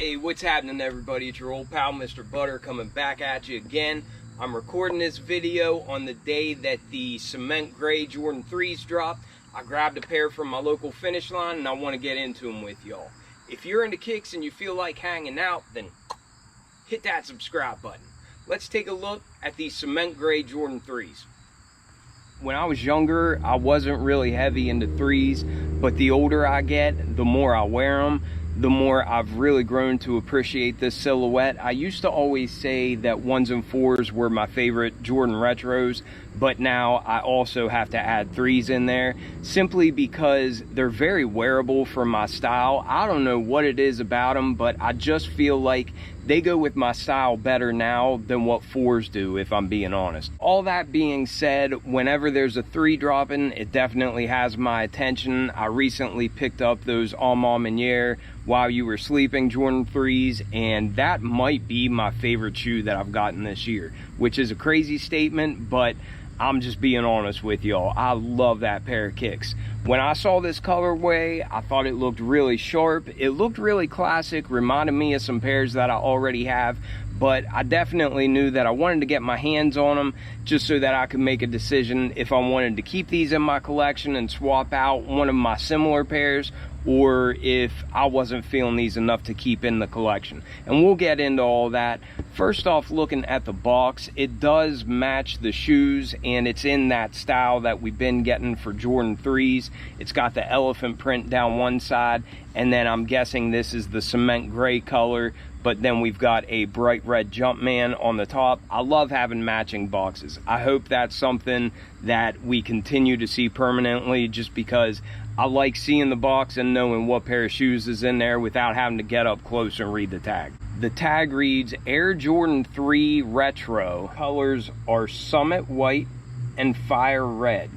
Hey, what's happening, everybody? It's your old pal, Mr. Butter, coming back at you again. I'm recording this video on the day that the cement gray Jordan 3s dropped. I grabbed a pair from my local Finish Line and I want to get into them with y'all. If you're into kicks and you feel like hanging out, then hit that subscribe button. Let's take a look at these cement gray Jordan 3s. When I was younger, I wasn't really heavy into 3s, but the older I get, the more I wear them, the more I've really grown to appreciate this silhouette. I used to always say that 1s and 4s were my favorite Jordan retros, but now I also have to add 3s in there simply because they're very wearable for my style. I don't know what it is about them, but I just feel like they go with my style better now than what 4s do, if I'm being honest. All that being said, whenever there's a 3 dropping, it definitely has my attention. I recently picked up those A Ma Maniére While You Were Sleeping Jordan 3s, and that might be my favorite shoe that I've gotten this year, which is a crazy statement, but I'm just being honest with y'all. I love that pair of kicks. When I saw this colorway, I thought it looked really sharp. It looked really classic, reminded me of some pairs that I already have, but I definitely knew that I wanted to get my hands on them just so that I could make a decision if I wanted to keep these in my collection and swap out one of my similar pairs, or if I wasn't feeling these enough to keep in the collection. And we'll get into all that. First off, looking at the box, it does match the shoes, and it's in that style that we've been getting for Jordan 3s. It's got the elephant print down one side, and then I'm guessing this is the cement gray color, but then we've got a bright red Jumpman on the top. I love having matching boxes. I hope that's something that we continue to see permanently, just because I like seeing the box and knowing what pair of shoes is in there without having to get up close and read the tag. The tag reads Air Jordan 3 Retro. Colors are Summit White and Fire Red.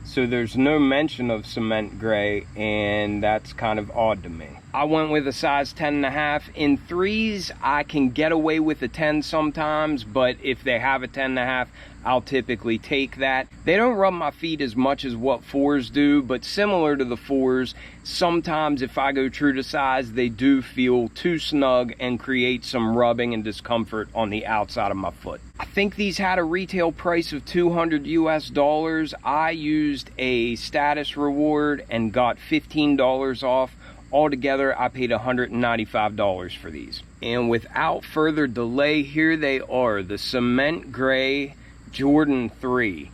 So there's no mention of cement gray, and that's kind of odd to me. I went with a size 10.5. In 3s, I can get away with a 10 sometimes, but if they have a 10.5, I'll typically take that. They don't rub my feet as much as what 4s do, but similar to the 4s, sometimes if I go true to size, they do feel too snug and create some rubbing and discomfort on the outside of my foot. I think these had a retail price of $200 US. I used a status reward and got $15 off. Altogether, I paid $195 for these. And without further delay, here they are, the cement gray Jordan 3.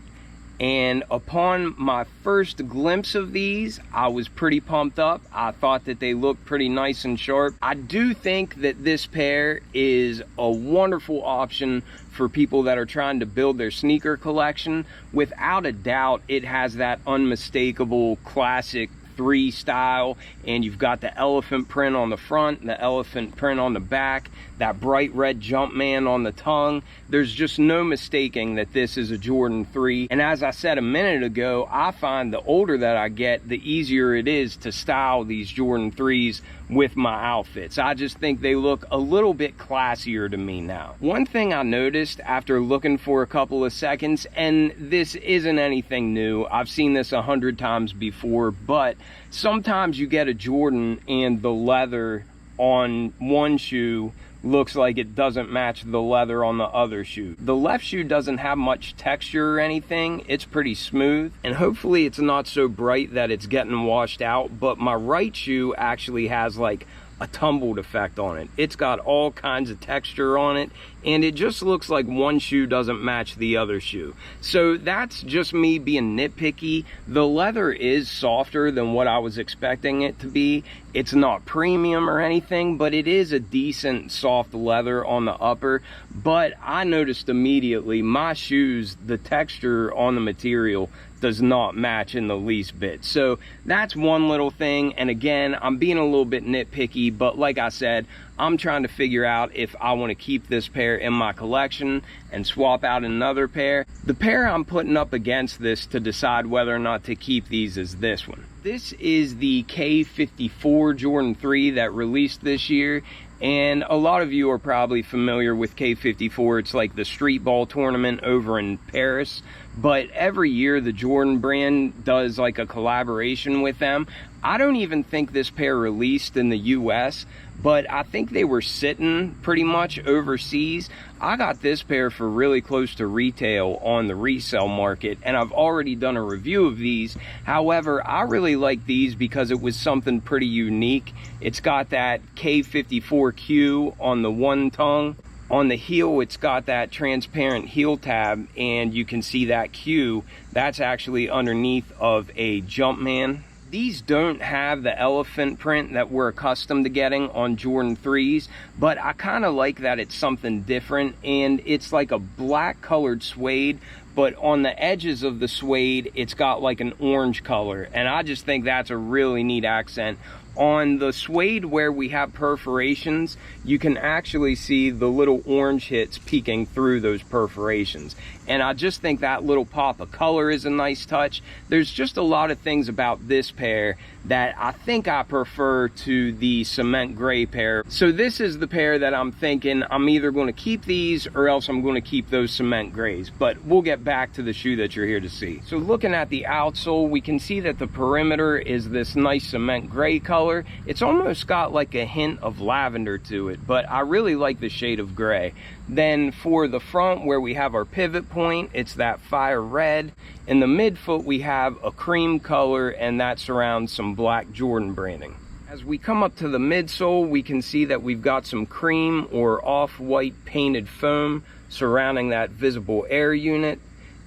And upon my first glimpse of these, I was pretty pumped up. I thought that they looked pretty nice and sharp. I do think that this pair is a wonderful option for people that are trying to build their sneaker collection. Without a doubt, it has that unmistakable classic 3 style, and you've got the elephant print on the front, the elephant print on the back, that bright red Jumpman on the tongue. There's just no mistaking that this is a Jordan 3. And as I said a minute ago, I find the older that I get, the easier it is to style these Jordan 3s with my outfits. I just think they look a little bit classier to me now. One thing I noticed after looking for a couple of seconds, and this isn't anything new, I've seen this 100 times before, but sometimes you get a Jordan and the leather on one shoe looks like it doesn't match the leather on the other shoe. The left shoe doesn't have much texture or anything. It's pretty smooth, and hopefully it's not so bright that it's getting washed out, but my right shoe actually has like a tumbled effect on it. It's got all kinds of texture on it, and it just looks like one shoe doesn't match the other shoe. So that's just me being nitpicky. The leather is softer than what I was expecting it to be. It's not premium or anything, but it is a decent soft leather on the upper. But I noticed immediately my shoes, the texture on the material does not match in the least bit. So that's one little thing, and again, I'm being a little bit nitpicky, but like I said, I'm trying to figure out if I want to keep this pair in my collection and swap out another pair. The pair I'm putting up against this to decide whether or not to keep these is this one. This is the K54 Jordan 3 that released this year, and a lot of you are probably familiar with K54. It's like the street ball tournament over in Paris, but every year the Jordan brand does like a collaboration with them. I don't even think this pair released in the US, but I think they were sitting pretty much overseas. I got this pair for really close to retail on the resale market, and I've already done a review of these. However, I really like these because it was something pretty unique. It's got that K54Q on the one tongue. On the heel, it's got that transparent heel tab, and you can see that Q. That's actually underneath of a Jumpman. These don't have the elephant print that we're accustomed to getting on Jordan 3s, but I kind of like that it's something different, and it's like a black colored suede, but on the edges of the suede, it's got like an orange color, and I just think that's a really neat accent. On the suede where we have perforations, you can actually see the little orange hits peeking through those perforations. And I just think that little pop of color is a nice touch. There's just a lot of things about this pair that I think I prefer to the cement gray pair. So this is the pair that I'm thinking I'm either going to keep these or else I'm going to keep those cement grays. But we'll get back to the shoe that you're here to see. So looking at the outsole, we can see that the perimeter is this nice cement gray color. It's almost got like a hint of lavender to it, but I really like the shade of gray. Then for the front where we have our pivot point, it's that fire red. In the midfoot we have a cream color, and that surrounds some black Jordan branding. As we come up to the midsole, we can see that we've got some cream or off-white painted foam surrounding that visible air unit.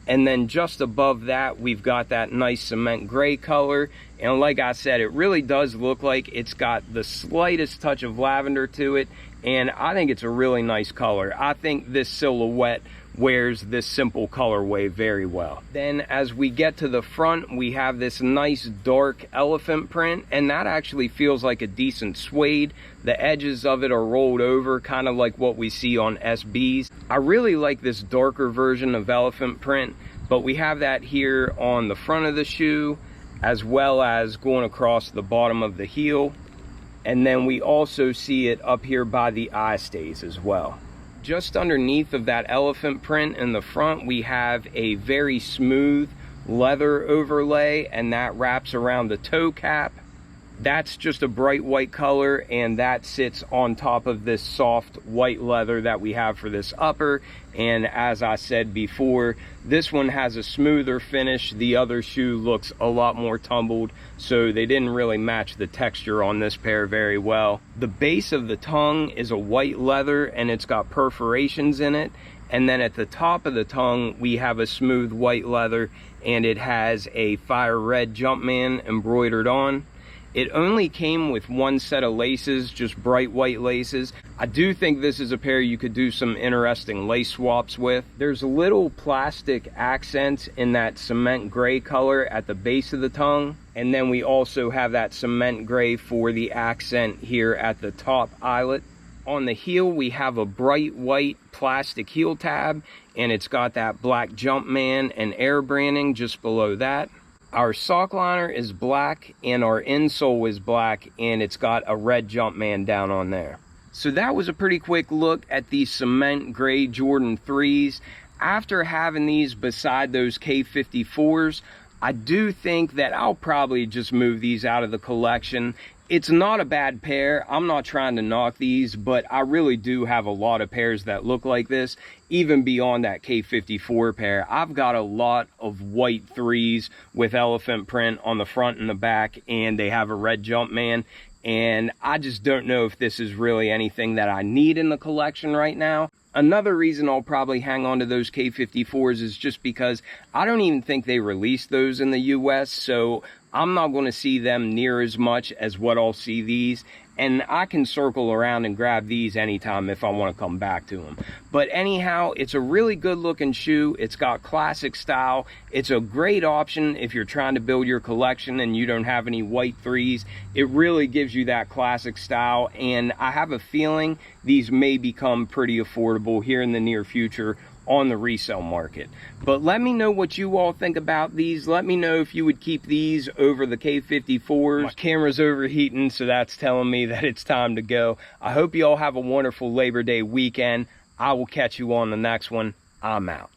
And then just above that, we've got that nice cement gray color. And like I said, it really does look like it's got the slightest touch of lavender to it. And I think it's a really nice color. I think this silhouette wears this simple colorway very well. Then as we get to the front, we have this nice dark elephant print, and that actually feels like a decent suede. The edges of it are rolled over, kind of like what we see on SBs. I really like this darker version of elephant print, but we have that here on the front of the shoe, as well as going across the bottom of the heel. And then we also see it up here by the eye stays as well. Just underneath of that elephant print in the front, we have a very smooth leather overlay, and that wraps around the toe cap. That's just a bright white color, and that sits on top of this soft white leather that we have for this upper. And as I said before, this one has a smoother finish. The other shoe looks a lot more tumbled, so they didn't really match the texture on this pair very well. The base of the tongue is a white leather, and it's got perforations in it. And then at the top of the tongue, we have a smooth white leather, and it has a fire red Jumpman embroidered on. It only came with one set of laces, just bright white laces. I do think this is a pair you could do some interesting lace swaps with. There's little plastic accents in that cement gray color at the base of the tongue. And then we also have that cement gray for the accent here at the top eyelet. On the heel, we have a bright white plastic heel tab, and it's got that black Jumpman and air branding just below that. Our sock liner is black, and our insole is black, and it's got a red Jumpman down on there. So that was a pretty quick look at the cement gray Jordan 3s. After having these beside those K54s, I do think that I'll probably just move these out of the collection. It's not a bad pair. I'm not trying to knock these, but I really do have a lot of pairs that look like this, even beyond that K54 pair. I've got a lot of white 3s with elephant print on the front and the back, and they have a red Jumpman. And I just don't know if this is really anything that I need in the collection right now. Another reason I'll probably hang on to those K54s is just because I don't even think they released those in the US, so I'm not going to see them near as much as what I'll see these. And I can circle around and grab these anytime if I want to come back to them. But anyhow, it's a really good looking shoe. It's got classic style. It's a great option if you're trying to build your collection and you don't have any white 3s. It really gives you that classic style. And I have a feeling these may become pretty affordable here in the near future on the resale market. But let me know what you all think about these. Let me know if you would keep these over the K54s. My camera's overheating, so that's telling me that it's time to go. I hope you all have a wonderful Labor Day weekend. I will catch you on the next one. I'm out.